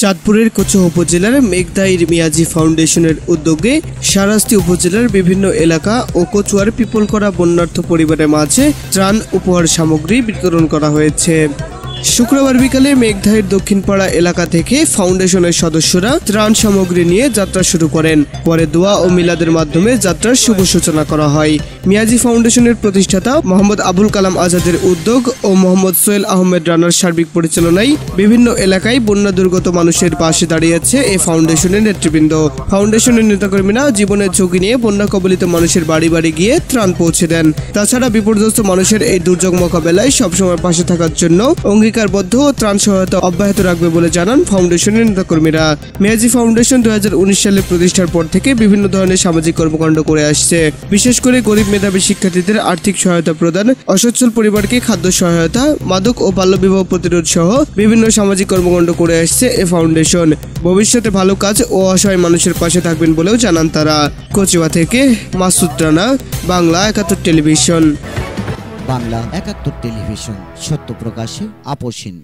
চাঁদপুরের কচুয়া উপজেলার মেঘদাইর মিয়াজি ফাউন্ডেশনের উদ্যোগে সারাস্তি উপজেলার বিভিন্ন এলাকা ও কচুয়ার পিপলকড়া বন্যার্থ পরিবারের মাঝে ত্রাণ উপহার সামগ্রী বিতরণ করা হয়েছে। শুক্রবার বিকালে মেঘদাইর দক্ষিণপাড়া এলাকা থেকে ফাউন্ডেশনের সদস্যরা ত্রাণ সামগ্রী নিয়ে যাত্রা শুরু করেন। পরে দোয়া ও মিলাদের মাধ্যমে যাত্রার শুভ সূচনা করা হয়। মিয়াজি ফাউন্ডেশনের প্রতিষ্ঠাতা মোহাম্মদ আবুল কালাম আজাদের উদ্যোগ ও মোহাম্মদ সোহেল আহমেদ রানার সার্বিক পরিচালনায় বিভিন্ন এলাকায় বন্যা দুর্গত মানুষের পাশে দাঁড়িয়েছে এই ফাউন্ডেশনের নেতৃবৃন্দ। ফাউন্ডেশনের নেতাকর্মীরা জীবনের ঝুঁকি নিয়ে বন্যা কবলিত মানুষের বাড়ি বাড়ি গিয়ে ত্রাণ পৌঁছে দেন। তাছাড়া বিপর্যস্ত মানুষের এই দুর্যোগ মোকাবেলায় সবসময় পাশে থাকার জন্য অঙ্গীকারবদ্ধ ও ত্রাণ সহায়তা অব্যাহত রাখবে বলে জানান ফাউন্ডেশনের নেতাকর্মীরা। মিয়াজি ফাউন্ডেশন 2019 সালে প্রতিষ্ঠার পর থেকে বিভিন্ন ধরনের সামাজিক কর্মকাণ্ড করে আসছে। বিশেষ করে গরিব মেধাবী শিক্ষার্থীদের আর্থিক সহায়তা প্রদান, অসচ্ছল পরিবারকে খাদ্য সহায়তা, মাদক ও বাল্যবিবাহ প্রতিরোধ সহ বিভিন্ন সামাজিক কর্মকাণ্ড করে আসছে এ ফাউন্ডেশন। ভবিষ্যতে ভালো কাজ ও অসহায় মানুষের পাশে থাকবেন বলেও জানান তারা। কচুয়া থেকে মাসুদ রানা, বাংলা 71 টেলিভিশন। বাংলা 71 টেলিভিশন, সত্য প্রকাশে আপোষহীন।